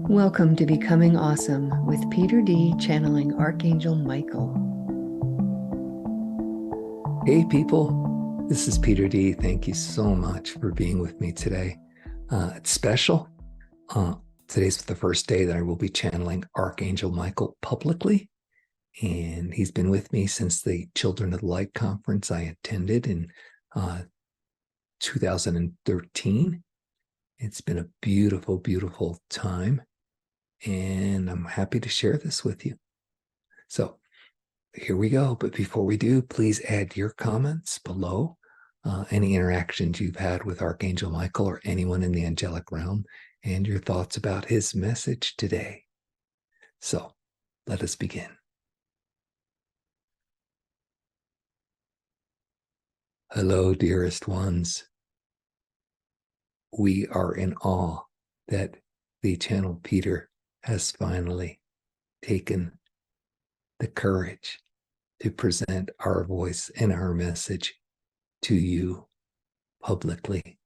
Welcome to Becoming Awesome with Peter D. channeling Archangel Michael. Hey people, this is Peter D. Thank you so much for being with me today. It's special. Today's the first day that I will be channeling Archangel Michael publicly. And he's been with me since the Children of the Light conference I attended in 2013. It's been a beautiful, beautiful time. And I'm happy to share this with you. So here we go. But before we do, please add your comments below, any interactions you've had with Archangel Michael or anyone in the angelic realm, and your thoughts about his message today. So let us begin. Hello, dearest ones. We are in awe that the channel Peter has finally taken the courage to present our voice and our message to you publicly.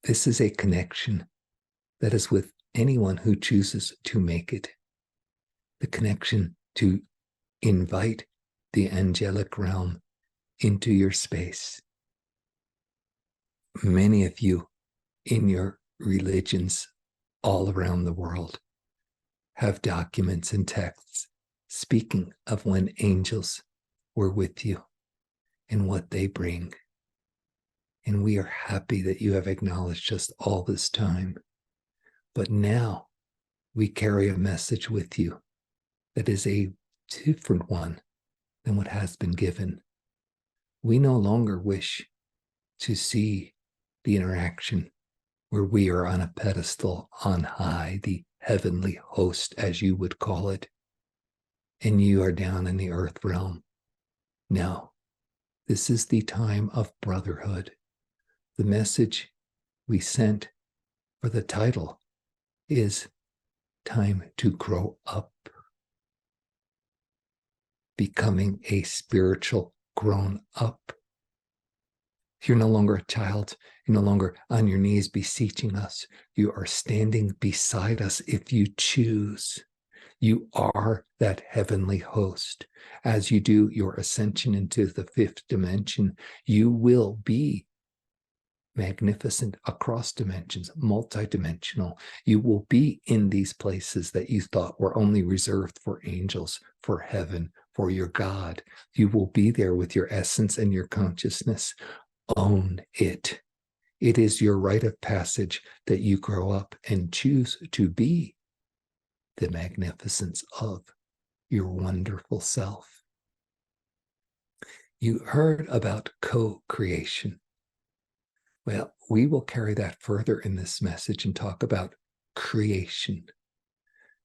This is a connection that is with anyone who chooses to make it. The connection to invite the angelic realm into your space. Many of you in your religions all around the world have documents and texts speaking of when angels were with you and what they bring. And we are happy that you have acknowledged us all this time. But now we carry a message with you that is a different one than what has been given. We no longer wish to see the interaction where we are on a pedestal on high, the heavenly host, as you would call it, and you are down in the earth realm. No, this is the time of brotherhood. The message we sent for the title is time to grow up, becoming a spiritual grown up. You're no longer a child. You're no longer on your knees beseeching us. You are standing beside us if you choose. You are that heavenly host. As you do your ascension into the fifth dimension, you will be magnificent across dimensions, multidimensional. You will be in these places that you thought were only reserved for angels, for heaven, for your God. You will be there with your essence and your consciousness. Own it. It is your rite of passage that you grow up and choose to be the magnificence of your wonderful self. You heard about co-creation. Well, we will carry that further in this message and talk about creation.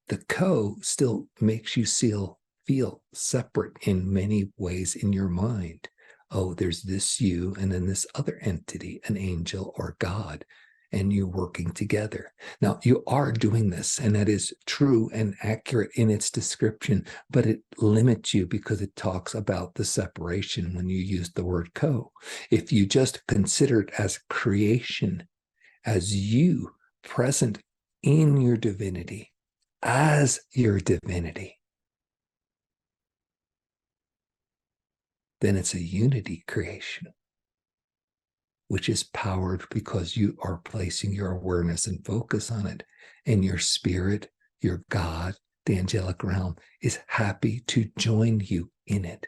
The co still makes you feel separate in many ways in your mind. Oh, there's this you and then this other entity, an angel or God, and you're working together. Now, you are doing this, and that is true and accurate in its description, but it limits you because it talks about the separation when you use the word co. If you just consider it as creation, as you present in your divinity, as your divinity, then it's a unity creation, which is powered because you are placing your awareness and focus on it. And your spirit, your God, the angelic realm, is happy to join you in it.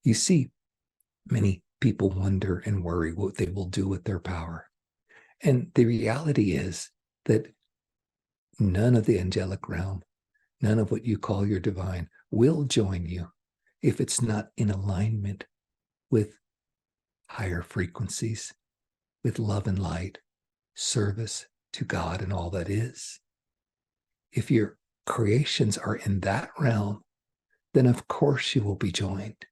You see, many people wonder and worry what they will do with their power. And the reality is that none of the angelic realm, none of what you call your divine, will join you if it's not in alignment with higher frequencies, with love and light, service to God and all that is. If your creations are in that realm, then of course you will be joined.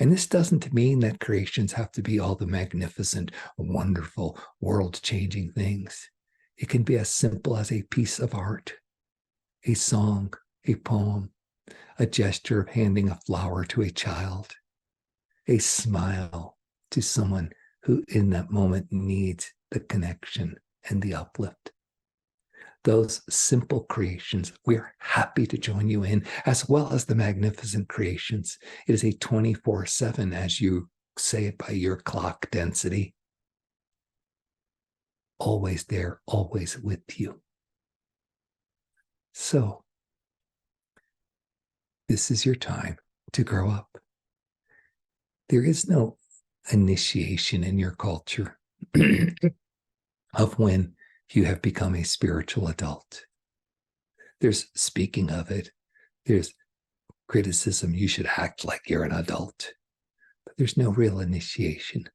And this doesn't mean that creations have to be all the magnificent, wonderful, world-changing things. It can be as simple as a piece of art, a song, a poem, a gesture of handing a flower to a child, a smile to someone who in that moment needs the connection and the uplift. Those simple creations, we're happy to join you in, as well as the magnificent creations. It is a 24/7, as you say it by your clock density. Always there, always with you. So, this is your time to grow up. There is no initiation in your culture of when you have become a spiritual adult. There's speaking of it, there's criticism, you should act like you're an adult, but there's no real initiation.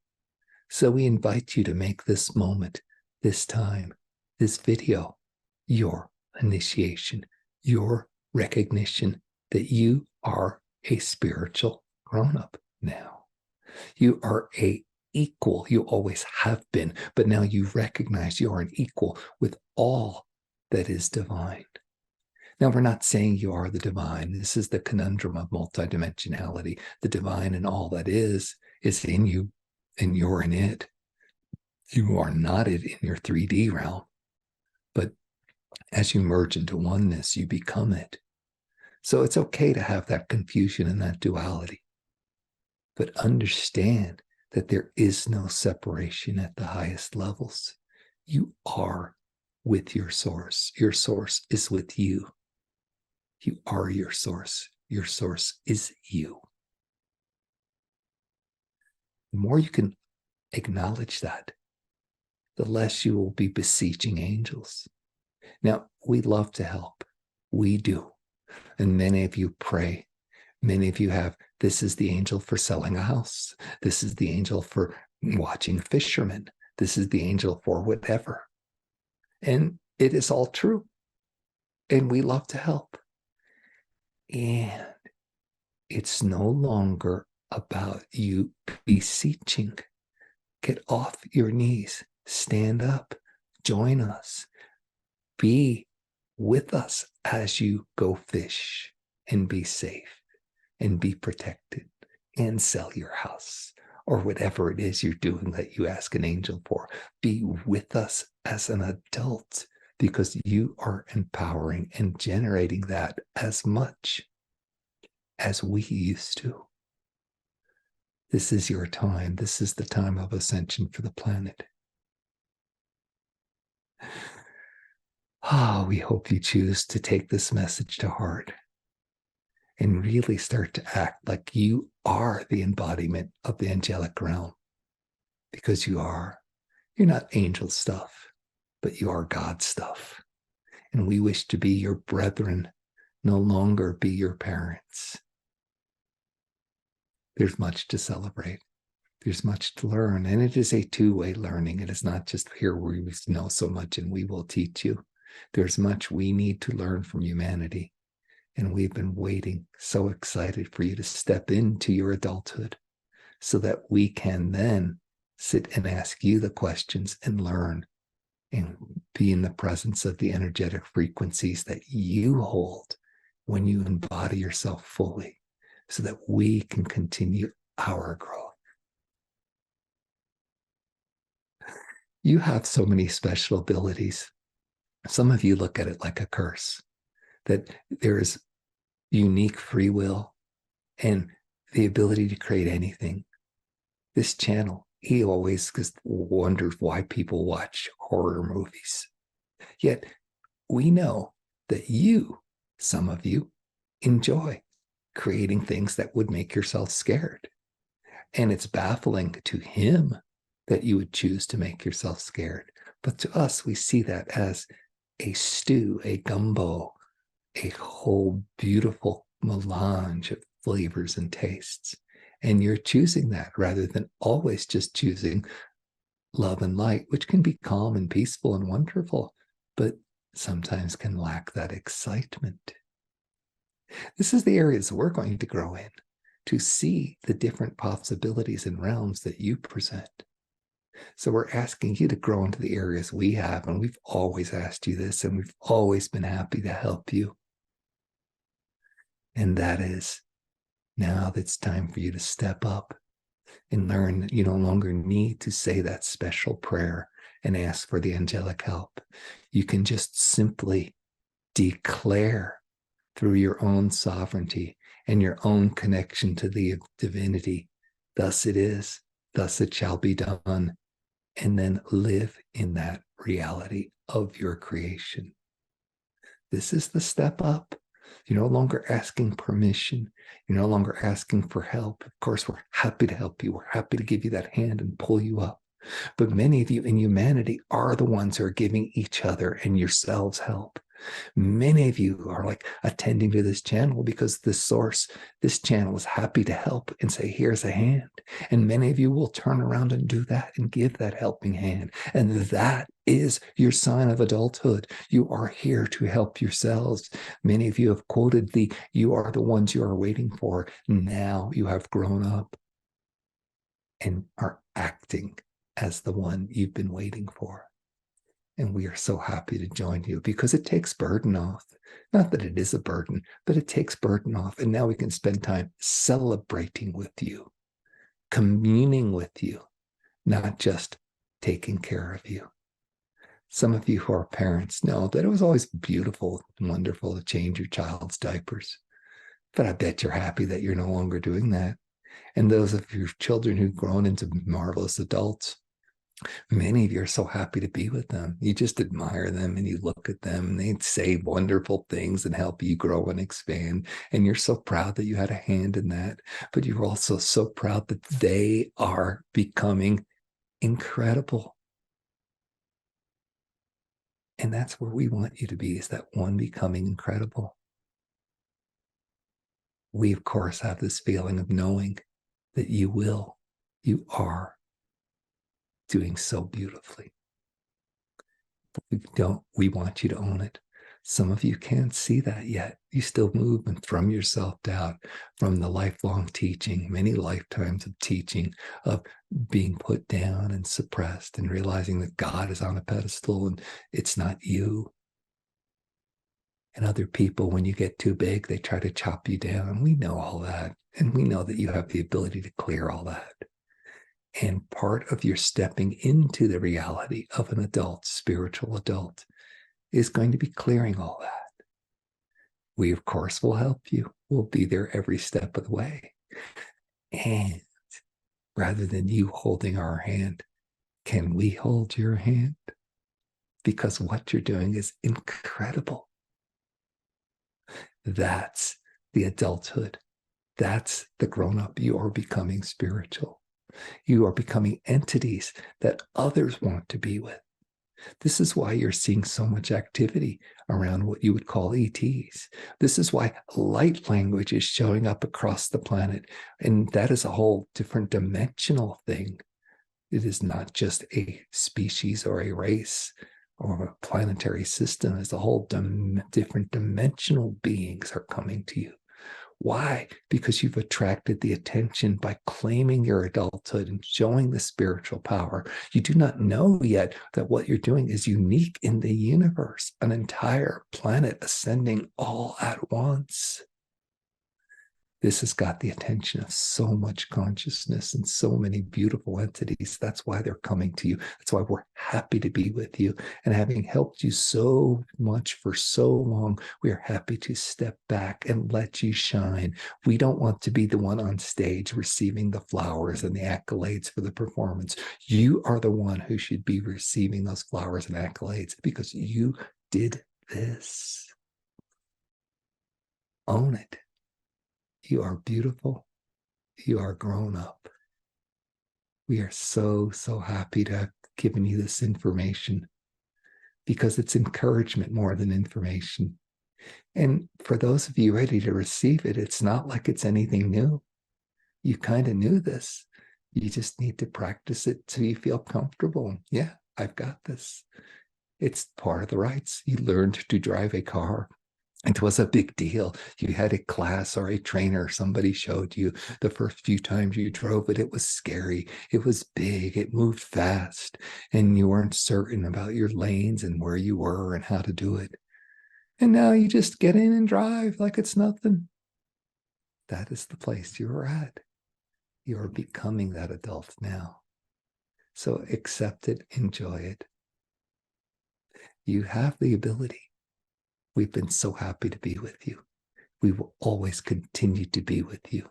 So we invite you to make this moment, this time, this video, your initiation, your recognition that you are a spiritual grown-up now. You are a equal. You always have been, but now you recognize you are an equal with all that is divine. Now, we're not saying you are the divine. This is the conundrum of multidimensionality. The divine and all that is in you, and you're in it. You are not it in your 3D realm, but as you merge into oneness, you become it. So it's okay to have that confusion and that duality, but understand that there is no separation at the highest levels. You are with your source. Your source is with you. You are your source. Your source is you. The more you can acknowledge that, the less you will be beseeching angels. Now, we love to help. We do. And many of you pray. Many of you have, this is the angel for selling a house. This is the angel for watching fishermen. This is the angel for whatever. And it is all true. And we love to help. And it's no longer about you beseeching. Get off your knees. Stand up. Join us. Be with us as you go fish and be safe and be protected and sell your house or whatever it is you're doing that you ask an angel for. Be with us as an adult because you are empowering and generating that as much as we used to. This is your time. This is the time of ascension for the planet. We hope you choose to take this message to heart and really start to act like you are the embodiment of the angelic realm, because you are. You're not angel stuff, but you are God stuff. And we wish to be your brethren, no longer be your parents. There's much to celebrate. There's much to learn, and it is a two-way learning. It is not just here where we know so much and we will teach you. There's much we need to learn from humanity, and we've been waiting, so excited for you to step into your adulthood so that we can then sit and ask you the questions and learn and be in the presence of the energetic frequencies that you hold when you embody yourself fully so that we can continue our growth. You have so many special abilities. Some of you look at it like a curse, that there is unique free will and the ability to create anything. This channel, he always just wonders why people watch horror movies. Yet we know that you, some of you, enjoy creating things that would make yourself scared. And it's baffling to him that you would choose to make yourself scared. But to us, we see that as a stew, a gumbo, a whole beautiful melange of flavors and tastes. And you're choosing that rather than always just choosing love and light, which can be calm and peaceful and wonderful, but sometimes can lack that excitement. This is the areas we're going to grow in, to see the different possibilities and realms that you present. So we're asking you to grow into the areas we have, and we've always asked you this, and we've always been happy to help you. And that is, now that it's time for you to step up and learn that you no longer need to say that special prayer and ask for the angelic help. You can just simply declare through your own sovereignty and your own connection to the divinity, thus it is, thus it shall be done, and then live in that reality of your creation. This is the step up. You're no longer asking permission. You're no longer asking for help. Of course, we're happy to help you. We're happy to give you that hand and pull you up. But many of you in humanity are the ones who are giving each other and yourselves help. Many of you are like attending to this channel because the source, this channel is happy to help and say, here's a hand. And many of you will turn around and do that and give that helping hand. And that is your sign of adulthood. You are here to help yourselves. Many of you have quoted you are the ones you are waiting for. Now you have grown up and are acting as the one you've been waiting for. And we are so happy to join you because it takes burden off. Not that it is a burden, but it takes burden off. And now we can spend time celebrating with you, communing with you, not just taking care of you. Some of you who are parents know that it was always beautiful and wonderful to change your child's diapers. But I bet you're happy that you're no longer doing that. And those of your children who've grown into marvelous adults, many of you are so happy to be with them. You just admire them and you look at them and they say wonderful things and help you grow and expand. And you're so proud that you had a hand in that. But you're also so proud that they are becoming incredible. And that's where we want you to be, is that one becoming incredible. We, of course, have this feeling of knowing that you are doing so beautifully. We want you to own it. Some of you can't see that yet. You still move from your self-doubt, from the lifelong teaching, many lifetimes of teaching, of being put down and suppressed and realizing that God is on a pedestal and it's not you. And other people, when you get too big, they try to chop you down. We know all that. And we know that you have the ability to clear all that. And part of your stepping into the reality of an adult, spiritual adult, is going to be clearing all that. We, of course, will help you. We'll be there every step of the way. And rather than you holding our hand, can we hold your hand? Because what you're doing is incredible. That's the adulthood. That's the grown-up. You are becoming spiritual. You are becoming entities that others want to be with. This is why you're seeing so much activity around what you would call ETs. This is why light language is showing up across the planet. And that is a whole different dimensional thing. It is not just a species or a race or a planetary system. It's a whole different dimensional beings are coming to you. Why? Because you've attracted the attention by claiming your adulthood and showing the spiritual power. You do not know yet that what you're doing is unique in the universe, an entire planet ascending all at once. This has got the attention of so much consciousness and so many beautiful entities. That's why they're coming to you. That's why we're happy to be with you. And having helped you so much for so long, we are happy to step back and let you shine. We don't want to be the one on stage receiving the flowers and the accolades for the performance. You are the one who should be receiving those flowers and accolades because you did this. Own it. You are beautiful. You are grown up. We are so, so happy to have given you this information because it's encouragement more than information. And for those of you ready to receive it, it's not like it's anything new. You kind of knew this. You just need to practice it till you feel comfortable. Yeah, I've got this. It's part of the rites. You learned to drive a car. It was a big deal. You had a class or a trainer. Somebody showed you the first few times you drove it. It was scary. It was big. It moved fast. And you weren't certain about your lanes and where you were and how to do it. And now you just get in and drive like it's nothing. That is the place you're at. You're becoming that adult now. So accept it, enjoy it, You have the ability. We've been so happy to be with you. We will always continue to be with you.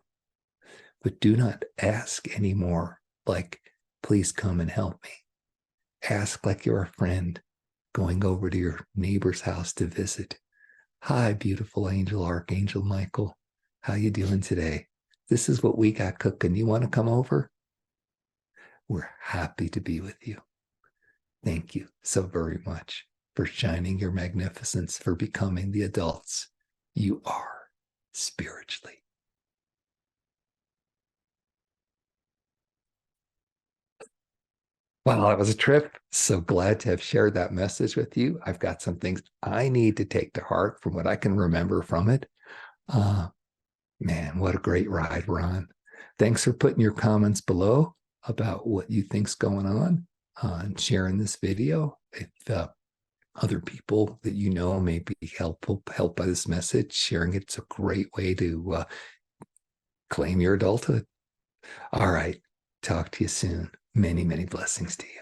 But do not ask anymore, like, please come and help me. Ask like you're a friend going over to your neighbor's house to visit. Hi, beautiful angel, Archangel Michael. How you doing today? This is what we got cooking. You want to come over? We're happy to be with you. Thank you so very much for shining your magnificence, for becoming the adults you are spiritually. Wow, that was a trip. So glad to have shared that message with you. I've got some things I need to take to heart from what I can remember from it. Man, what a great ride we're on. Thanks for putting your comments below about what you think's going on and sharing this video. If other people that you know may be helped by this message, sharing it's a great way to claim your adulthood. All right. Talk to you soon. Many, many blessings to you.